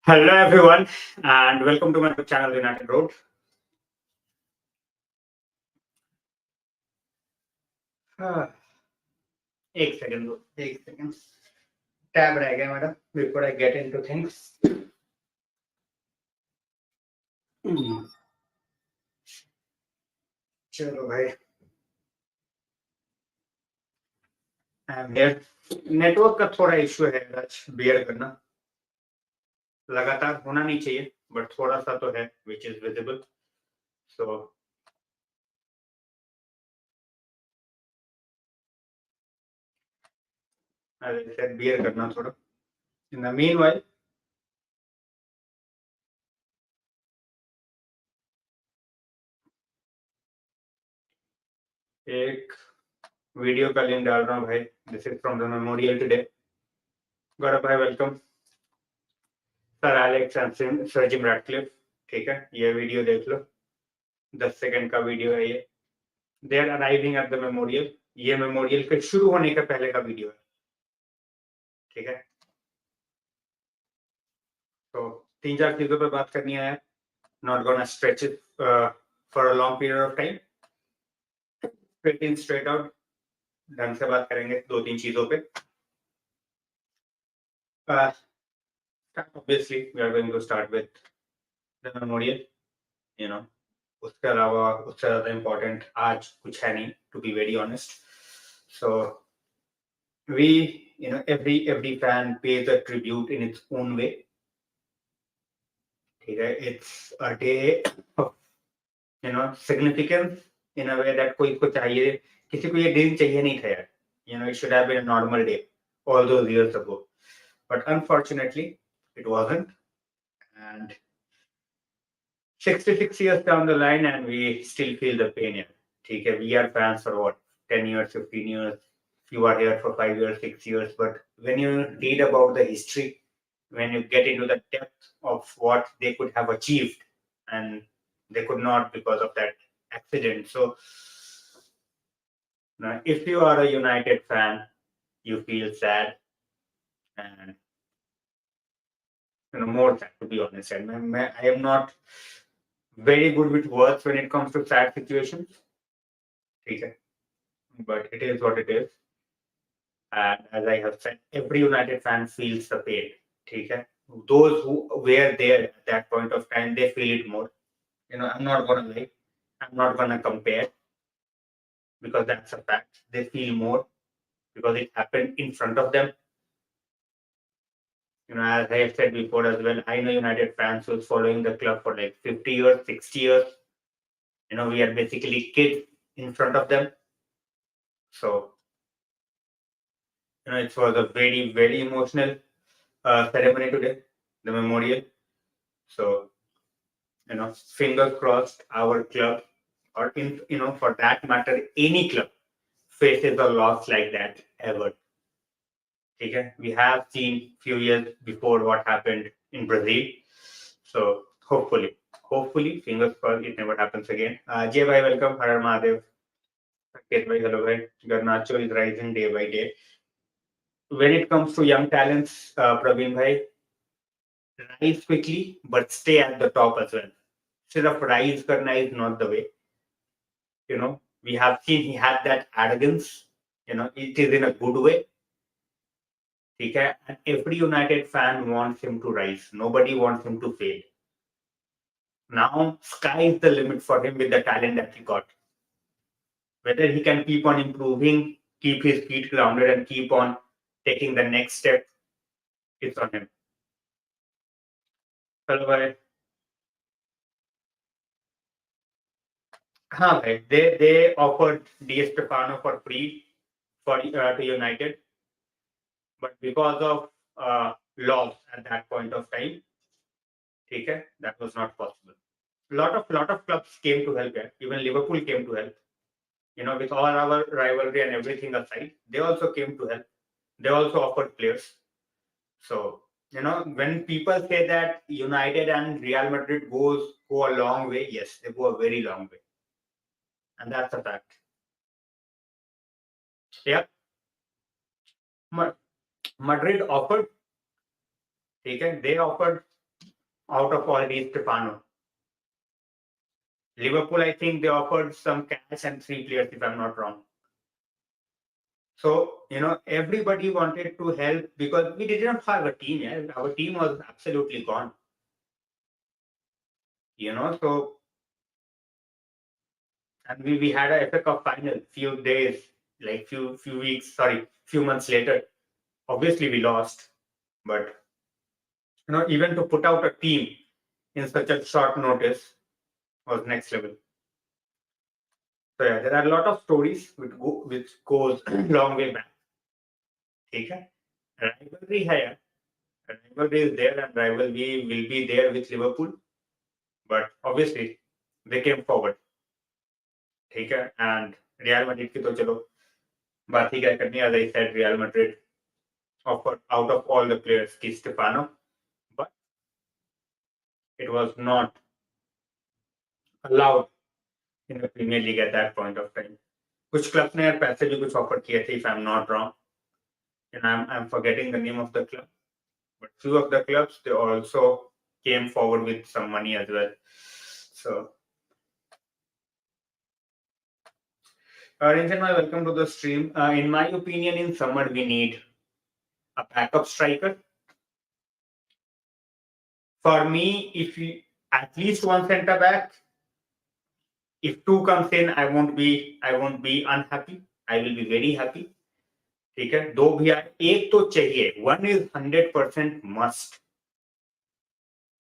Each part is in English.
Hello everyone and welcome to my channel United Road. Ah, एक second दो, एक second. Tab रह गया madam before I get into things. चलो भाई. I'm here. नेटवर्क का थोड़ा इशू है आज, बेयर करना. लगातार होना नहीं चाहिए, बट थोड़ा सा तो है, which is visible. So as I said, bear करना थोड़ा. In the meanwhile, एक वीडियो का लिंक डाल रहा हूँ भाई. This is from the memorial today. Gaurav भाई welcome. Sir Alex and Sir Jim Ratcliffe. ठीक है, ये वीडियो देख लो. 10 सेकंड का वीडियो है ये. They are arriving at the memorial. ये मेमोरियल के शुरू होने के पहले का वीडियो है. ठीक है, तो 3-4 चीजों पे बात करनी है. Not gonna stretch it for a long period of time. Straight in straight out ढंग से बात करेंगे 2-3 चीजों पे. obviously we are going to start with the memorial. you know उसके अलावा उससे ज्यादा इम्पोर्टेंट आज कुछ है नहीं, to be very honest. So we every fan pays a tribute in its own way. ठीक है, it's a day of significance in a way that कोई को चाहिए, किसी को ये दिन चाहिए नहीं था यार. It should have been a normal day all those years ago, but unfortunately it wasn't. And 66 years down the line and we still feel the pain here. ठीक है, we are fans for what, 10 years, 15 years. You are here for 5 years, 6 years, but when you read about the history, when you get into the depth of what they could have achieved, and they could not because of that accident. So now if you are a United fan, you feel sad, and more sad, to be honest. And I am not very good with words when it comes to sad situations. Okay, but it is what it is. And as I have said, every United fan feels the pain. Okay, those who were there at that point of time, they feel it more. I'm not gonna lie, I'm not gonna compare, because that's a fact. They feel more because it happened in front of them. As I have said before as well, I know United fans who's following the club for like 50 years, 60 years. We are basically kids in front of them. So, it was a very, very emotional ceremony today, the memorial. So, fingers crossed our club, or for that matter, any club faces a loss like that ever. Okay, we have seen few years before what happened in Brazil. So hopefully, fingers crossed, it never happens again. Jay bhai, welcome. Har Mahadev. Saket bhai, hello bhai. Garnacho is rising day by day. When it comes to young talents, Praveen bhai, rise quickly, but stay at the top as well. Sirf rise karna is not the way. We have seen he had that arrogance. It is in a good way. Okay? And every United fan wants him to rise. Nobody wants him to fail. Now, sky is the limit for him with the talent that he got. Whether he can keep on improving, keep his feet grounded, and keep on taking the next step, it's on him. Hello, bhai. हाँ भाई, they offered Di Stefano for free to United, but because of laws at that point of time, okay, that was not possible. Lot of clubs came to help. Even Liverpool came to help. With all our rivalry and everything aside, they also came to help. They also offered players. So, when people say that United and Real Madrid go a long way, yes, they go a very long way. And that's a fact. Yeah. Madrid offered, they offered out of all Di Stefano. Liverpool, I think they offered some cash and 3 players, if I'm not wrong. So, everybody wanted to help because we didn't have a team. Yeah? Our team was absolutely gone. So, and we had a FA Cup final few days, like few months later. Obviously, we lost, but even to put out a team in such a short notice was next level. So yeah, there are a lot of stories which goes long way back. Okay, rivalry hai, rivalry is there, and rivalry will be there with Liverpool, but obviously they came forward. Okay, and Real Madrid की तो चलो बात ही क्या करनी. As I said, Real Madrid offered out of all the players Di Stefano, but it was not allowed in the Premier League at that point of time. कुछ clubs ने यार पैसे भी कुछ ऑफर किए थे, if I'm not wrong, and I'm forgetting the name of the club, but few of the clubs they also came forward with some money as well. So, Ranjan, welcome to the stream. In my opinion, in summer we need a backup striker. For me, if you at least one centre back, if 2 comes in, I won't be unhappy. I will be very happy. ठीक है, 2 भी आए, 1 तो चाहिए. 1 is 100% must.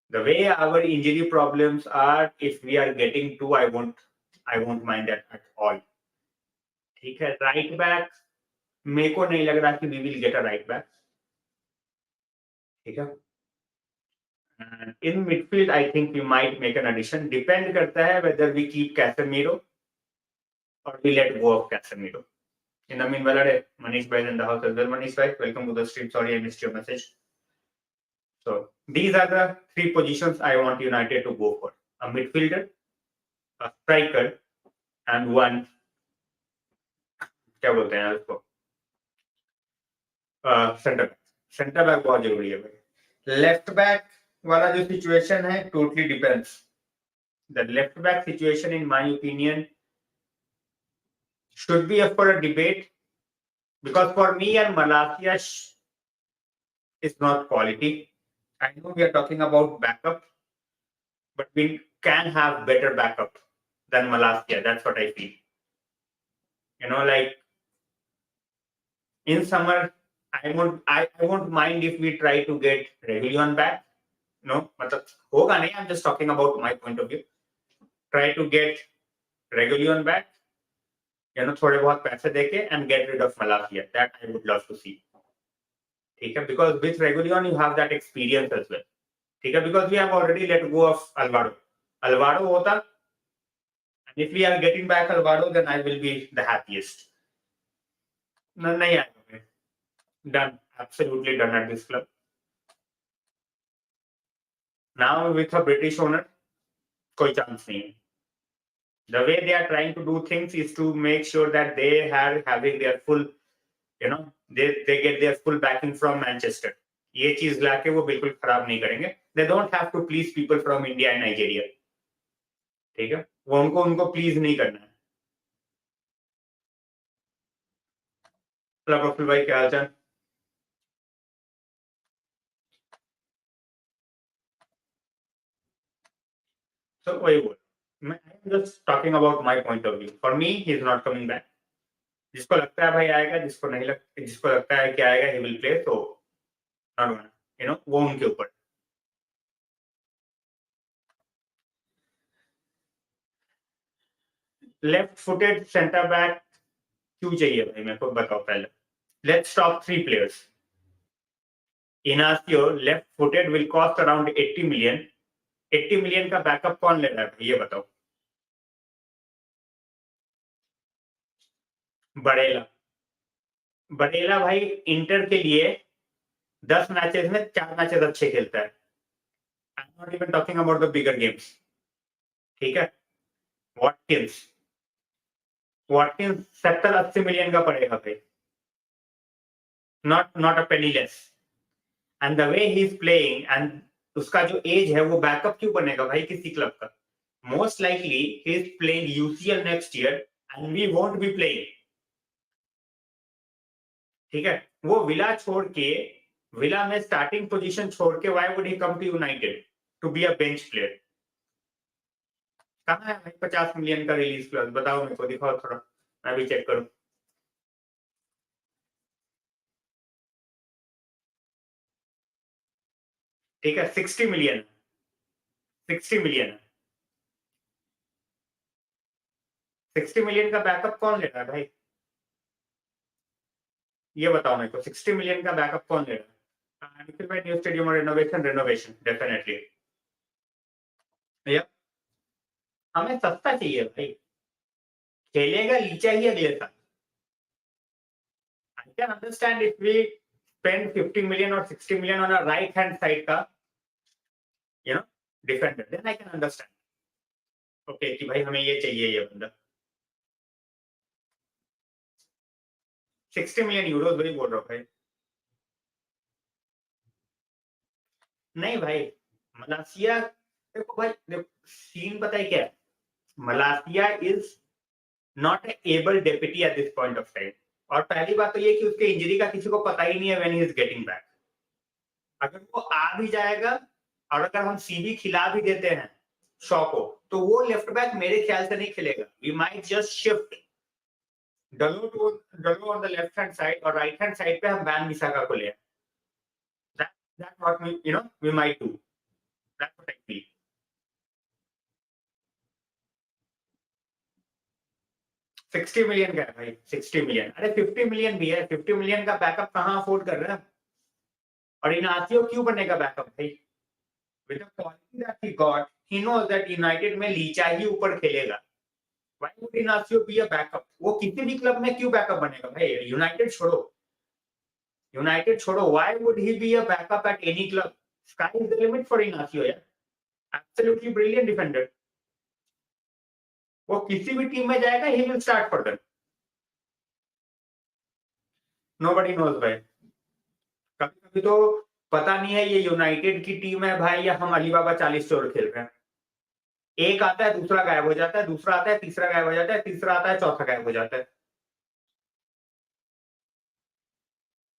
The way our injury problems are, if we are getting 2, I won't mind that at all. ठीक है, right back, मेरे को नहीं लग रहा कि we will get a right back. ठीक है. And in midfield, I think we might make an addition. Depend करता है whether we keep Casemiro or we let go of Casemiro. In the meanwhile, Manish Bhai is in the house as well. Manish Bhai, welcome to the stream. Sorry, I missed your message. So these are the 3 positions I want United to go for: a midfielder, a striker, and one क्या बोलते हैं उसको centre back बहुत जरूरी है भाई. Left back वाला जो सिचुएशन है totally depends. The left back situation in my opinion should be up for a debate, because for me and Malacia is not quality. I know we are talking about backup, but we can have better backup than Malacia. That's what I feel. Like in summer, I won't mind if we try to get Reguilon back. No, मतलब होगा नहीं. I'm just talking about my point of view. Try to get Reguilon back. थोड़े बहुत पैसे देके and get rid of Malacia. That I would love to see. ठीक है, because with Reguilon you have that experience as well. ठीक है, because we have already let go of Alvaro होता, and if we are getting back Alvaro, then I will be the happiest. No, नहीं आएगा. Done, absolutely done at this club. Now with a British owner, कोई chance नहीं है. The way they are trying to do things is to make sure that they are having their full, they get their full backing from Manchester. ये चीज लाके वो बिल्कुल खराब नहीं करेंगे. They don't have to please people from India and Nigeria. ठीक है, वो उनको प्लीज नहीं करना है. प्रफुल भाई क्या हाल चाल? So वही बोल, I am just talking about my point of view. For me, he is not coming back. जिसको लगता है भाई आएगा, जिसको लगता है कि आएगा he will play, so वो उनके ऊपर. लेफ्ट फुटेड सेंटर बैक क्यों चाहिए भाई, मेरे को बताओ पहले. Let's talk 3 players. Inacio, left footed, will cost around 80 million. 80 million का बैकअप कौन ले रहा है ये बताओ. बरेला भाई इंटर के लिए 10 मैचेस में 4 मैचेस अच्छे खेलता है. I am not even talking about the bigger games. ठीक है, वॉटकिंस 70-80 मिलियन का पड़ेगा भाई. Not a penny less. And the way he's playing, and उसका जो एज है वो बैकअप क्यों बनेगा भाई किसी क्लब का? Most likely he is playing UCL next year and we won't be playing. ठीक है, वो विला छोड़ के, विला में स्टार्टिंग पोजीशन छोड़ के why would he come to United to be a bench player? कहाँ है भाई 50 मिलियन का रिलीज क्लॉज? बताओ मेरे को, दिखाओ थोड़ा, मैं भी चेक करूं। ठीक है, 60 मिलियन, 60 मिलियन, 60 मिलियन का बैकअप कौन ले रहा है भाई? ये बताओ मेरे को, 60 मिलियन का बैकअप कौन ले रहा है? निखिल भाई, न्यू स्टेडियम और रेनोवेशन, रेनोवेशन डेफिनेटली। भैया हमें सस्ता चाहिए भाई, खेलेगा लीचा ही अगले साल। I can understand if we spend 50 million or 60 million on a right hand side का defender, then I can understand, okay, कि भाई हमें ये चाहिए ये बंदा। 60 मिलियन यूरोज वही बोल रहा हूँ भाई। नहीं भाई, मलासिया, देखो भाई, देखो सीन पता है क्या है, मलासिया is not able deputy at this point of time. और पहली बात तो ये कि उसके इंजरी का किसी को पता ही नहीं है when he is getting back. अगर वो आ भी जाएगा और अगर हम सीबी खिला भी देते हैं शॉ को, तो वो लेफ्ट बैक मेरे ख्याल से नहीं खेलेगा। We might just shift Dalot on the left hand side और राइट हैंड साइड पे हम बैन विसाका को ले। That's what we might do. That's what I feel. 60 million का है भाई, 60 मिलियन, अरे 50 मिलियन भी है, 50 मिलियन का बैकअप कहाँ अफोर्ड कर रहे हैं? और इनासियो क्यों बनेगा बैकअप भाई? With the quality that he got, he knows that United में लीचा ही ऊपर खेलेगा। Why would Inacio be a backup? वो किसी भी क्लब में क्यों बैकअप बनेगा भाई? यूनाइटेड छोड़ो, यूनाइटेड छोड़ो, why would he be a backup at any club? Sky is the limit for Inacio यार, एब्सोल्युटली ब्रिलियंट डिफेंडर। वो किसी भी टीम में जाएगा, he will start for them. Nobody knows भाई, कभी कभी तो पता नहीं है ये यूनाइटेड की टीम है भाई या हम अलीबाबा 40 चोर खेल रहे हैं। एक आता है दूसरा गायब हो जाता है, दूसरा आता है तीसरा गायब हो जाता है, तीसरा आता है चौथा गायब हो जाता है।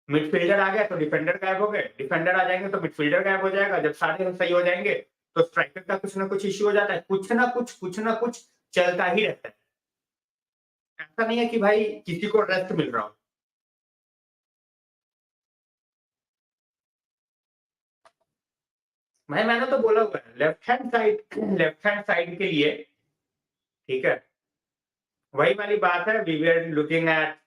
मिडफील्डर आ गया तो डिफेंडर गायब हो गए, डिफेंडर आ जाएंगे तो मिडफील्डर गायब हो जाएगा, जब सारे सही हो जाएंगे तो स्ट्राइकर का कुछ ना कुछ इश्यू हो जाता है, कुछ ना कुछ चलता ही रहता है। ऐसा नहीं है कि भाई किसी को रेस्ट मिल रहा हो। भाई मैंने तो बोला हुआ है लेफ्ट हैंड साइड के लिए, ठीक है, वही वाली बात है, वी वर लुकिंग एट,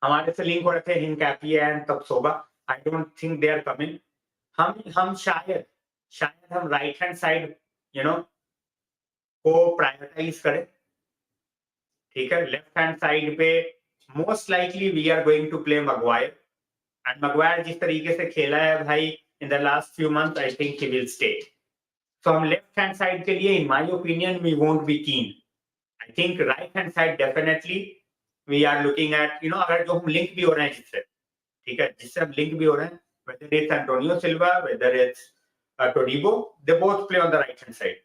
हमारे से लिंक हो रखे हैं Hincapie and Tapsoba. I don't think they are coming. हम शायद हम राइट हैंड साइड को प्रायोरिटाइज करें। ठीक है, लेफ्ट हैंड साइड पे most likely we are going to play Maguire, and Maguire जिस तरीके से खेला है भाई in the last few months, I think he will stay. So हम लेफ्ट हैंड साइड के लिए in my opinion we won't be keen. I think right hand side definitely we are looking at, अगर जो हम link भी हो रहे हैं जिससे, ठीक है, जिससे हम लिंक भी हो रहे हैं, whether it's Antonio Silva, whether it's Todibo, they both play on the right hand side.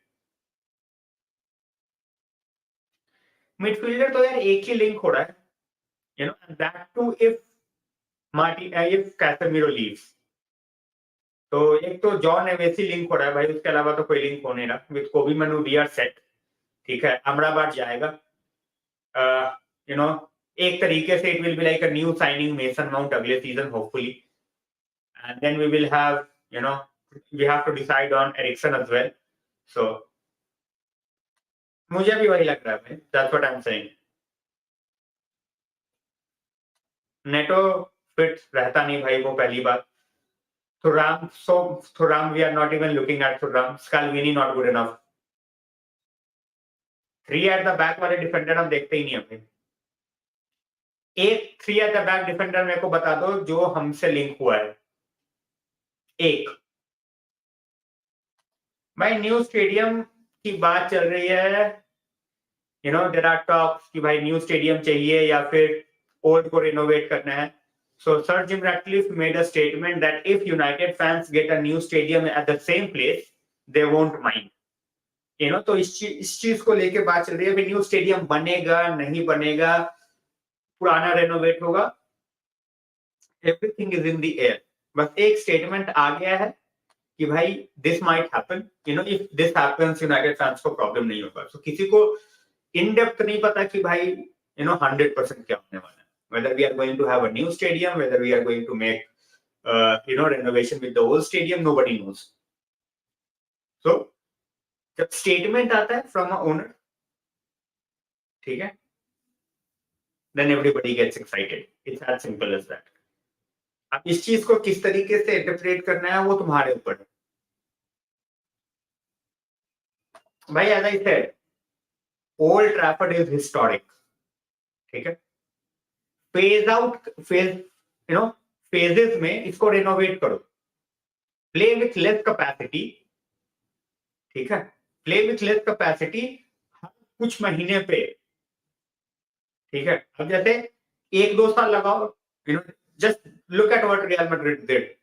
Midfielder तो यार एक ही लिंक हो रहा है, and that too if Casemiro leaves. तो एक तो जॉन एवेसी लिंक हो रहा है भाई, उसके अलावा तो कोई लिंक हो नहीं रहा। विद कोबी मनु वी आर सेट, ठीक है, अमराबाद जाएगा, एक तरीके से it will be like a new signing Mason Mount अगले season hopefully, and then we will have we have to decide on Eriksen as well. So मुझे भी वही लग रहा है, that's what I'm saying. NATO fit रहता नहीं भाई, वो पहली बात। Thuram, we are not even looking at Thuram. Scalvini not good enough. 3 at the back वाले डिफेंडर हम देखते ही नहीं है। एक 3 at the back डिफेंडर मेरे को बता दो जो हमसे लिंक हुआ है, एक। भाई न्यू स्टेडियम की बात चल रही है, देयर आर टॉक्स कि भाई न्यू स्टेडियम चाहिए या फिर ओल्ड को रिनोवेट करना है। So Sir Jim Ratcliffe made a statement that if United fans get a new stadium at the same place, they won't mind. तो इस चीज को लेके बात चल रही है, न्यू स्टेडियम बनेगा नहीं बनेगा, पुराना रेनोवेट होगा, everything is in the air. बस एक स्टेटमेंट आ गया है कि भाई this might happen, if this happens United fans को प्रॉब्लम नहीं होगा. सो किसी को इन डेप्थ नहीं पता कि भाई 100% क्या होने वाला है. Whether we are going to have a new stadium, whether we are going to make renovation with the old stadium, nobody knows. So जब स्टेटमेंट आता है फ्रॉम अ ओनर, ठीक है, then everybody gets excited. It's as simple as that. अब इस चीज को किस तरीके से इंटरप्रेट करना है वो तुम्हारे ऊपर है भाई. As I said, Old Trafford is historic, ठीक है. फेजेस में इसको रेनोवेट करो, प्ले विथ लेस कैपेसिटी, ठीक है, प्ले विथ लेस कैपेसिटी कुछ महीने पे, ठीक है. अब जैसे 1-2 साल लगाओ, just look at what Real Madrid did,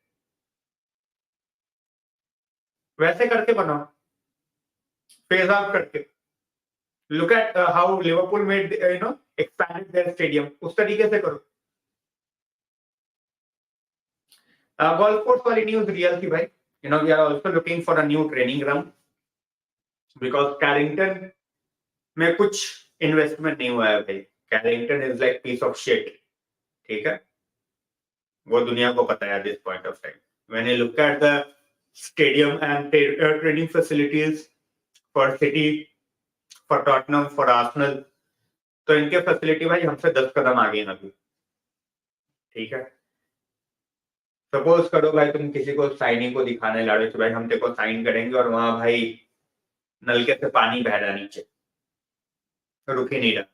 वैसे करके बनाओ, फेज आउट करके. Look at how Liverpool made expanded their stadium, उस तरीके से करो. गोल्फ कोर्स वाली न्यूज रियल थी भाई. We are also looking for a new training ground because Carrington में कुछ इन्वेस्टमेंट नहीं हुआ है भाई. Carrington is like piece of shit, ठीक है, वो दुनिया को पता है at this point of time. When you look at the stadium and training facilities for City, for Tottenham, for Arsenal, तो इनके फैसिलिटी भाई हमसे 10 कदम आगे हैं अभी, ठीक है. सपोज करो भाई तुम किसी को साइनिंग को दिखाने ला रहे हो, तो भाई हम तेरे को साइन करेंगे और वहां भाई नलके से पानी बह रहा नीचे, रुक ही नहीं रहा.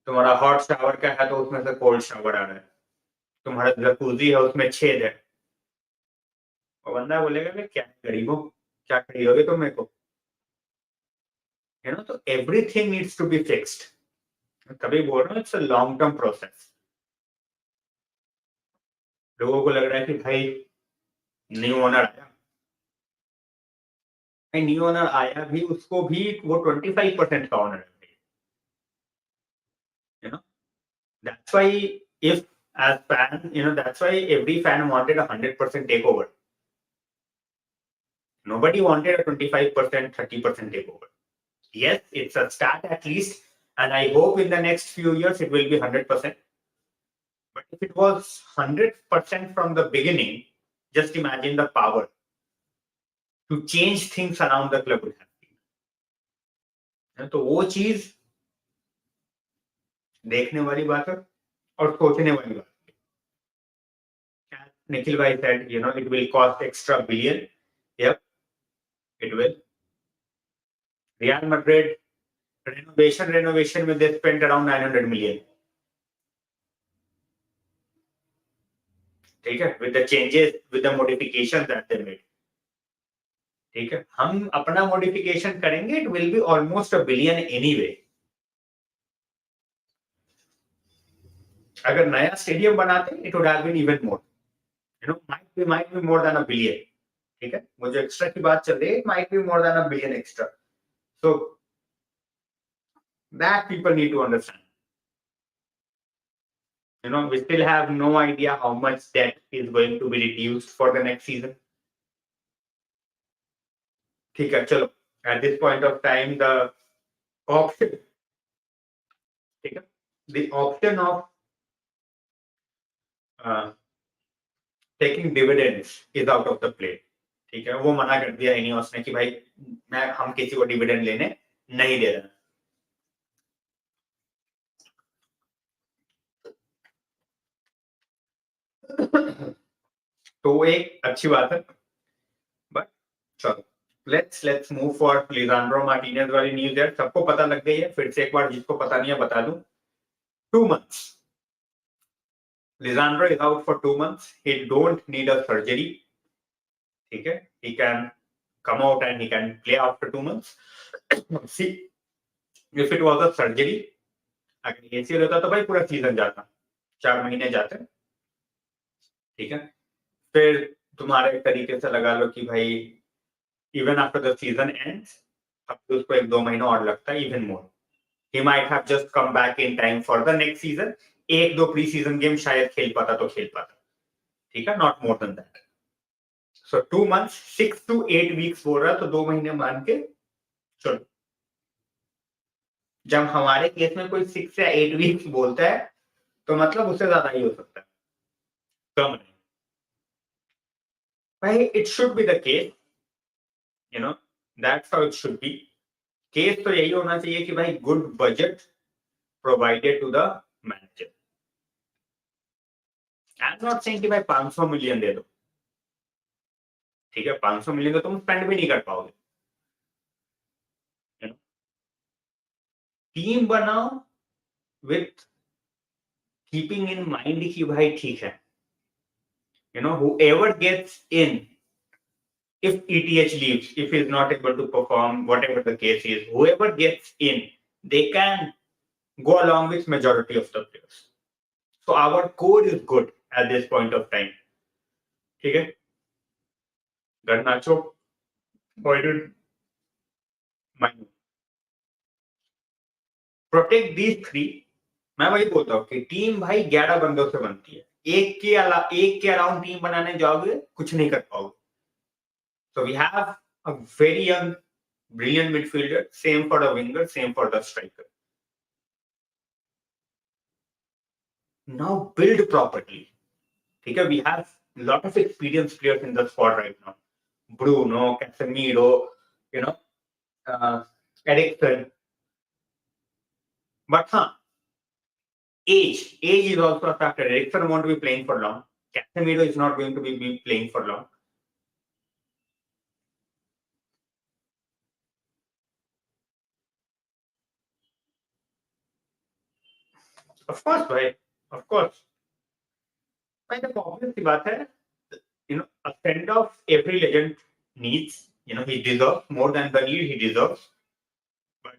तुम्हारा हॉट शावर का है तो उसमें से कोल्ड शावर आ रहा है. तुम्हारा जकूजी है उसमें छेद है. और बंदा बोलेगा कि क्या गरीबों, क्या खरीदोगे तुम मेरे को, तो everything needs to be fixed. तभी बोल रहा हूँ it's a long term process. लोगों को लग रहा है कि भाई न्यू ओनर आया, न्यू ओनर आया भी, उसको भी वो 25% का ओनर है. That's why if as fan, that's why every fan wanted 100% takeover. Nobody wanted a 25%, 30% takeover. Yes, it's a start at least, and I hope in the next few years it will be 100%. But if it was 100% from the beginning, just imagine the power to change things around the club would have been. तो वो चीज देखने वाली बात है और सोचने वाली बात है. निखिल भाई said, it will cost extra billion. Yep, it will. Real Madrid renovation में they spent around 900 million. ठीक है, with the changes, with the modifications that they made. ठीक है, हम अपना modification करेंगे, it will be almost $1 billion anyway. अगर नया स्टेडियम बनाते it would have been even more, might be more than $1 billion. ठीक है, वो जो एक्स्ट्रा की बात चल रही है, might be more than $1 billion extra. So that people need to understand. We still have no idea how much debt is going to be reduced for the next season. ठीक है, चलो, at this point of time the option, ठीक है, the option of taking dividends is out of the play. ठीक है, वो मना कर दिया इनियोस ने कि भाई हम किसी को डिविडेंड लेने नहीं दे रहे. तो वो एक अच्छी बात है. बट चलो, let's move for Lisandro Martinez वाली न्यूज है. सबको पता लग गई है, फिर से एक बार जिसको पता नहीं है बता दूं. 2 months. Lisandro is out for 2 months. He don't need a surgery. ठीक है, he can come out and he can play after 2 months. See, if it was a surgery, अगर ACL होता तो भाई पूरा सीजन जाता. 4 महीने जाते हैं, ठीक है। फिर तुम्हारे एक तरीके से लगा लो कि भाई even after the season ends, अब तो उसको 1-2 महीना और लगता है, even more. He might have just come back in time for the next season. 1-2 pre season game शायद खेल पाता तो खेल पाता, ठीक है, not more than that. So 2 months, 6 to 8 weeks बोल रहा, तो 2 महीने मान के चलो। जब हमारे केस में कोई 6 या 8 weeks बोलता है तो मतलब उससे ज्यादा ही हो सकता है, कम नहीं। भाई it should be the case, you know, that's how it should be. Case तो यही होना चाहिए कि भाई good budget provided to the manager. I am not saying कि भाई 500 मिलियन दे दो, ठीक है, 500 मिलियन तो तुम स्पेंड भी नहीं कर पाओगे। टीम बनाओ विथ कीपिंग इन माइंड कि भाई ठीक है, you know, whoever gets in, if ETH leaves, if he's not able to perform, whatever the case is, whoever gets in, they can go along with majority of the players. So our core is good at this point of time, ठीक है। Garnacho, Hojlund, Mainoo, protect these three। मैं वही बोलता हूँ कि team भाई 11 बंदों से बनती है, एक के अराउंड टीम बनाने जाओगे कुछ नहीं कर पाओगे। So we have a very young, brilliant midfielder, same for the winger, same for the striker. Now build properly, ठीक है। We have a lot of experienced players in the squad right now. Bruno, Casemiro, you know, Eriksen. But age is also a factor. Eriksen won't be playing for long. Casemiro is not going to be playing for long. Of course, भाई, of course. भाई the obvious सी बात है, you know, a send off every legend needs, you know, he deserves more than the need he deserves. But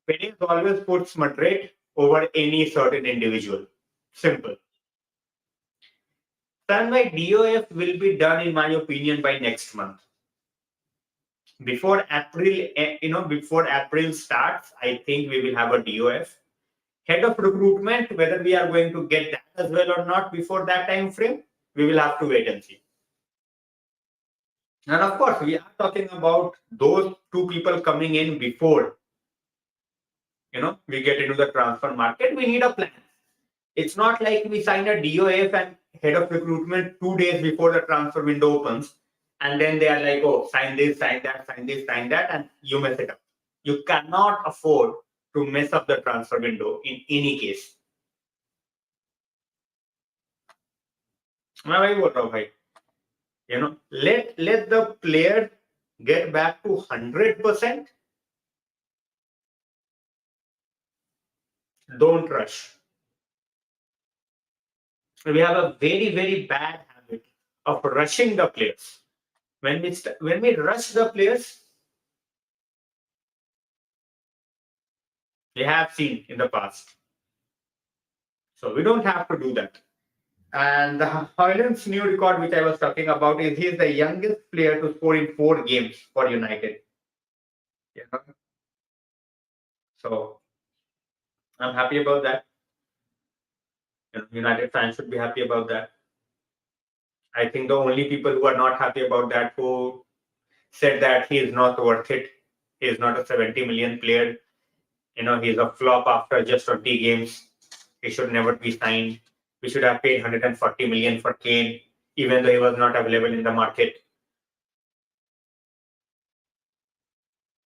Perez always puts Madrid over any certain individual. Simple. Then my DOF will be done, in my opinion, by next month. Before April starts, I think we will have a DOF. Head of recruitment, whether we are going to get that as well or not before that time frame, we will have to wait and see. And of course, we are talking about those 2 people coming in before, you know, we get into the transfer market. We need a plan. It's not like we sign a DOF and head of recruitment 2 days before the transfer window opens, and then they are like, oh, sign this, sign that, sign this, sign that, and you mess it up. You cannot afford to mess up the transfer window in any case. मैं वही बोल रहा हूँ भाई, you know, let the player get back to 100%. Don't rush. We have a very, very bad habit of rushing the players. When we rush the players, we have seen in the past. So we don't have to do that. And the Hojlund's new record, which I was talking about, is he is the youngest player to score in 4 games for United. Yeah. So I'm happy about that. You know, United fans should be happy about that. I think the only people who are not happy about that, who said that he is not worth it, he is not a 70 million player, you know, he's a flop after just 20 games, he should never be signed. We should have paid 140 million for Kane, even though he was not available in the market.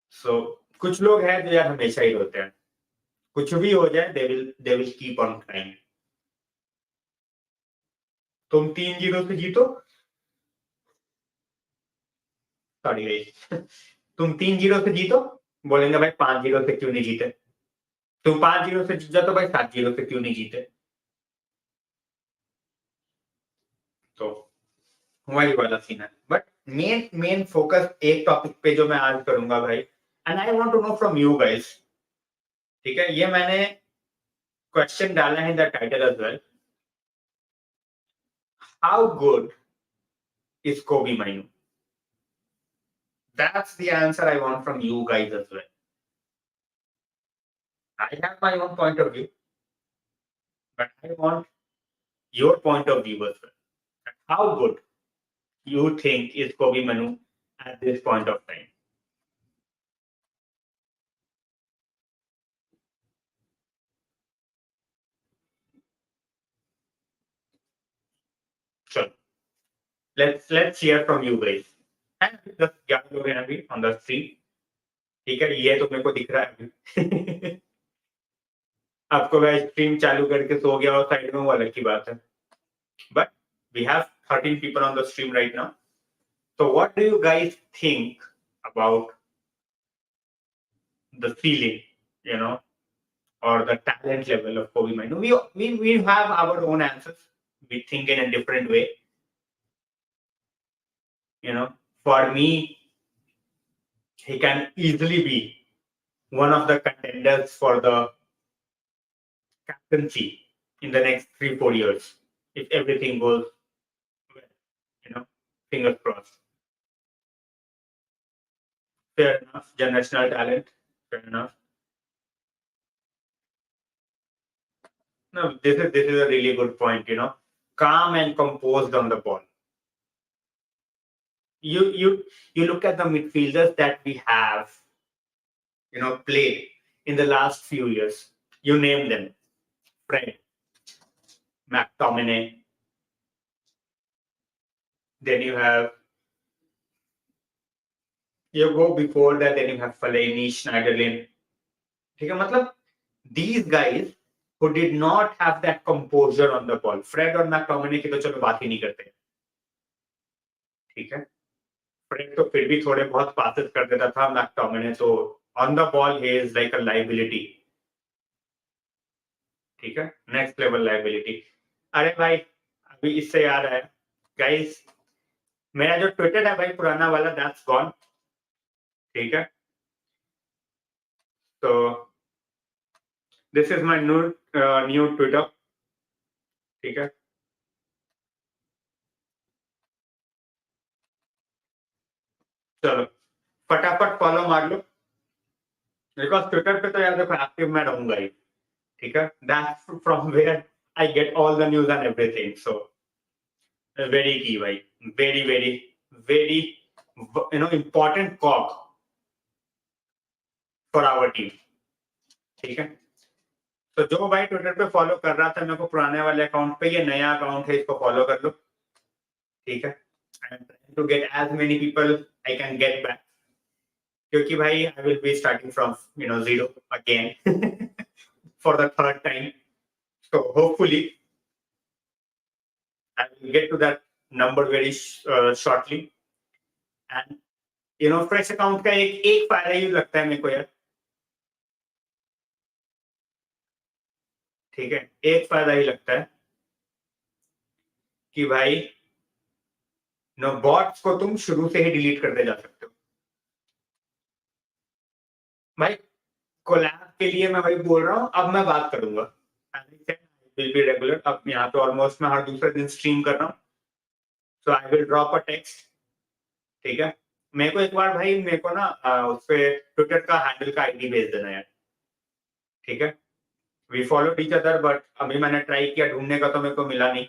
So कुछ लोग हैं जो यार हमेशा ही रोते हैं, कुछ भी हो जाए they will keep on crying. तुम 3-0 से जीतो, सॉरी गाइस, तुम 3-0 से जीतो, बोलेंगे भाई 5-0 से क्यों नहीं जीते। तुम 5-0 से जीत जाते भाई 7-0 से क्यों नहीं जीते। तो वही वाला सीन है। बट मेन फोकस एक टॉपिक पे जो मैं आज करूंगा भाई, and I want to know from you guys, ठीक है, ये मैंने क्वेश्चन डाला है in the title as well, how good is Kobbie Mainoo? That's the answer I want from you guys as well. I have my own point of view, but I want your point of view as well. How good you think is Kobbie Mainoo at this point of time? So let's hear from you guys. And just 11 लोग हैं अभी on the street. ठीक है, ये तो मेरे को दिख रहा है अभी. आपको वह स्ट्रीम चालू करके सो गया और साइड में वो अलग की बात है. But we have 13 people on the stream right now. So what do you guys think about the ceiling, or the talent level of Kobbie Mainoo? We have our own answers. We think in a different way. For me, he can easily be one of the contenders for the captaincy in the next 3-4 years if everything goes well. Fingers crossed. Fair enough. Generational talent. Fair enough. No, this is a really good point. Calm and composed on the ball. You look at the midfielders that we have, played in the last few years. You name them: Fred, McTominay. Then you go before that. Then you have Fellaini, Schneiderlin. Okay, मतलब these guys who did not have that composure on the ball. Fred और McTominay की तो चलो बात ही नहीं करते. ठीक है. फ्रेड तो फिर भी थोड़े बहुत पासेस कर देता था. मैकटोमिने तो on the ball he is like a liability. ठीक है, नेक्स्ट लेवल लाइबिलिटी. अरे भाई, अभी इससे याद आया गाइस, मेरा जो ट्विटर है भाई पुराना वाला, दैट्स गॉन. ठीक है, तो this is my new Twitter. ठीक है, चलो फटाफट फॉलो मार लो, बिकॉज ट्विटर पे तो यार देखो एक्टिव मैं रहूंगा ही. ठीक है, that's from where I get all the news and everything. So very key भाई, very very very important cog for our team. ठीक है, तो जो भाई ट्विटर पे फॉलो कर रहा था मेरे को पुराने वाले अकाउंट पे, ये नया अकाउंट है, इसको फॉलो कर लो. ठीक है, I am trying to get as many people I can get back, क्योंकि भाई I will be starting from zero again for the third time. So hopefully I will get to that number very shortly. And fresh account का एक फायदा ही लगता है मेरे को यार. ठीक है, एक फायदा ही लगता है कि भाई बॉट्स को तुम शुरू से ही डिलीट करते जा सकते हो. भाई कोलैब के लिए मैं भाई बोल रहा हूँ, अब मैं बात करूंगा. Will be regular. अब यहाँ तो ऑलमोस्ट मैं हर दूसरे दिन स्ट्रीम कर रहा हूँ. So I will drop a text. ठीक है, मेरे को एक बार भाई मेरे को ना उस पे ट्विटर का हैंडल का आईडी भेज देना यार. ठीक है, we follow each other, but अभी मैंने ट्राई किया ढूंढने का तो मेरे को मिला नहीं.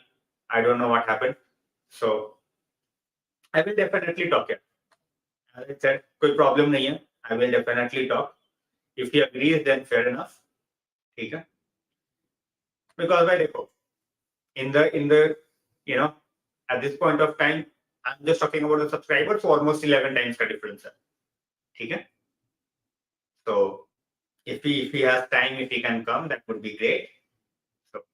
I don't know what happened. So I will definitely talk यार. कोई प्रॉब्लम नहीं है. I will definitely talk. If he agrees then fair enough. ठीक है, because भाई देखो in the at this point of time I'm just talking about the subscribers, so almost 11 times का difference है. ठीक है, so if he has time, if he can come, that would be great. So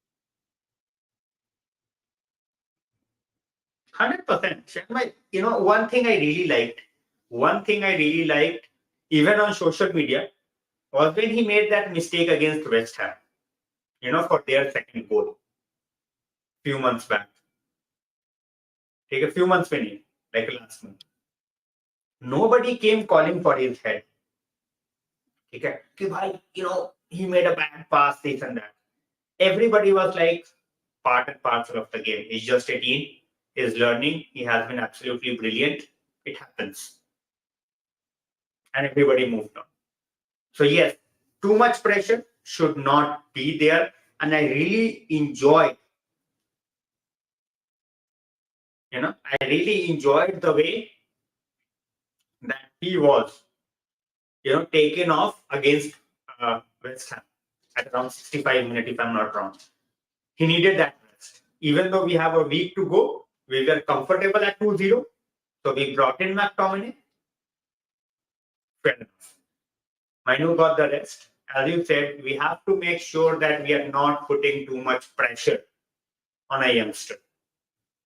100%. One thing I really liked even on social media was when he made that mistake against West Ham, for their second goal few months back. Take a few months में नहीं, like last month. Nobody came calling for his head. ठीक है, कि भाई he made a bad pass, this and that. Everybody was like part and parcel of the game. He's just 18. is learning. He has been absolutely brilliant. It happens. And everybody moved on. So yes, too much pressure should not be there. And I really enjoyed, I really enjoyed the way that he was, taken off against West Ham at around 65 minutes, if I'm not wrong. He needed that rest. Even though we have a week to go, we were comfortable at 2-0. So we brought in McTominay. Fair enough. Mainoo got the rest. As you said, we have to make sure that we are not putting too much pressure on a youngster.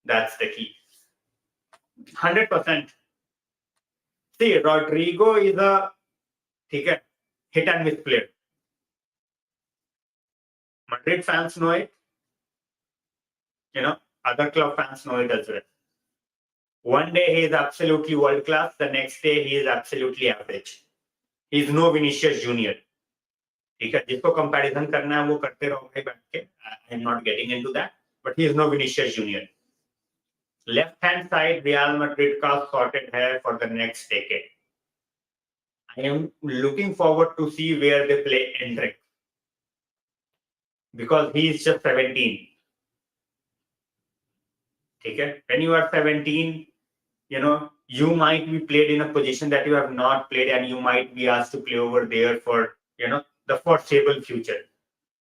That's the key. 100%. See, Rodrigo is a hit and miss player. Madrid fans know it. Other club fans know it as well. One day he is absolutely world class. The next day he is absolutely average. He is no Vinicius Junior. ठीक है, जिसको comparison करना है वो करते रहो भाई बैठ के. I am not getting into that, but he is no Vinicius Junior. Left hand side Real Madrid का sorted है for the next decade. I am looking forward to see where they play Endrick, because he is just 17. Okay? When you are 17, you might be played in a position that you have not played, and you might be asked to play over there for, the foreseeable future.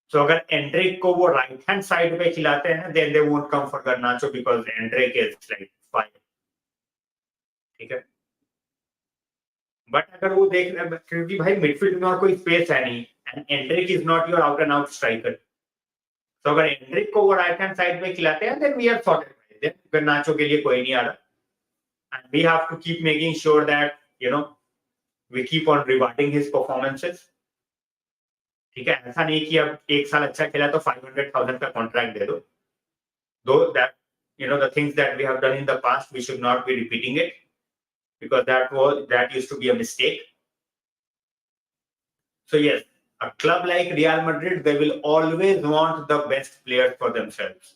So अगर Endrick को वो right hand side पे खिलाते हैं, then they won't come for Garnacho because Endrick is like fire. ठीक है? But अगर वो देख रहे हैं, क्योंकि भाई मिडफील्ड में और कोई स्पेस है नहीं, and Endrick is not your out and out striker. So अगर Endrick को वो right hand side पे खिलाते हैं, then we are sorted. Then Garnacho के लिए कोई नहीं आ रहा. And we have to keep making sure that, we keep on rewarding his performances. ठीक है, ऐसा नहीं कि अब एक साल अच्छा खेला तो 500,000 का कॉन्ट्रैक्ट दे दो. Though that, the things that we have done in the past, we should not be repeating it, because that used to be a mistake. So yes, a club like Real Madrid, they will always want the best players for themselves.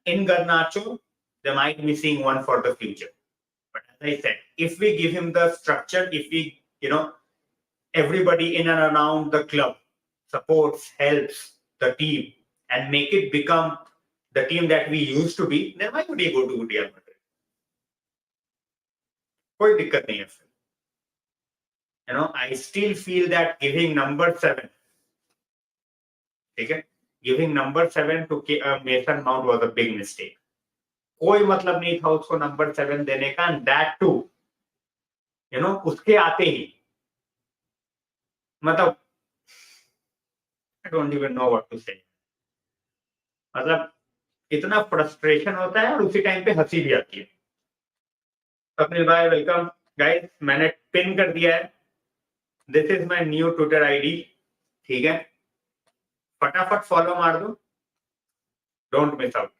In Garnacho, they might be seeing one for the future. But as I said, if we give him the structure, if we, everybody in and around the club supports, helps the team, and make it become the team that we used to be, then why would he go to Real Madrid? कोई दिक्कत नहीं है फिर. I still feel that giving number 7, ठीक है, giving number 7 to Mason Mount was a big mistake. कोई मतलब नहीं था उसको number 7 देने का, and that too, उसके आते ही, मतलब I don't even know what to say. मतलब इतना फ्रस्ट्रेशन होता है और उसी टाइम पे हंसी भी आती है. स्वप्निल भाई वेलकम. गाइस, मैंने पिन कर दिया है. This is my new Twitter ID. ठीक है, फटाफट फॉलो मार दो, डोंट मिस आउट.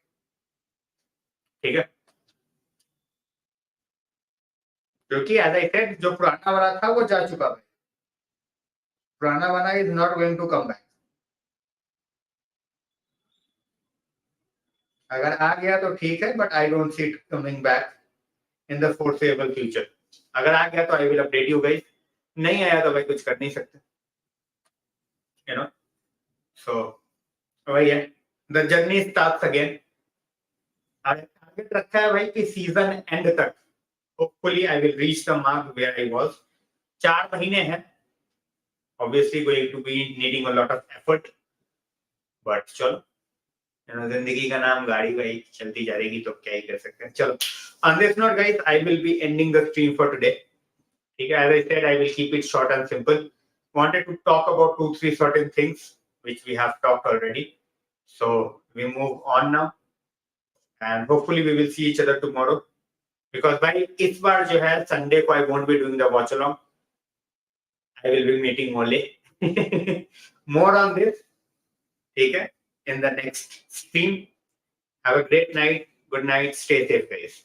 ठीक है, क्योंकि एज आई सेड, जो पुराना वाला था वो जा चुका है. पुराना वाला is not going to come back. अगर आ गया तो ठीक है, but I don't see it coming back in the foreseeable future. अगर आ गया तो I will update you guys. नहीं आया तो भाई कुछ कर नहीं सकते. सो वही है, the journey starts again. Target रखा है भाई कि सीजन एंड तक hopefully I will reach the mark where I was. 4 महीने हैं, obviously going to be needing a lot of effort, but चलो, जिंदगी का नाम गाड़ी भाई, चलती जा रहेगी तो क्या ही कर सकते हैं. चलो, on this note guys, I will be ending the stream for today. ठीक है, as I said, I will keep it short and simple. Wanted to talk about 2-3 certain things which we have talked already. So we move on now, and hopefully we will see each other tomorrow, because भाई इस बार जो है Sunday को I won't be doing the watch along. I will be meeting Ole. More on this. ठीक है, in the next stream. Have a great night. Good night. Stay safe, guys.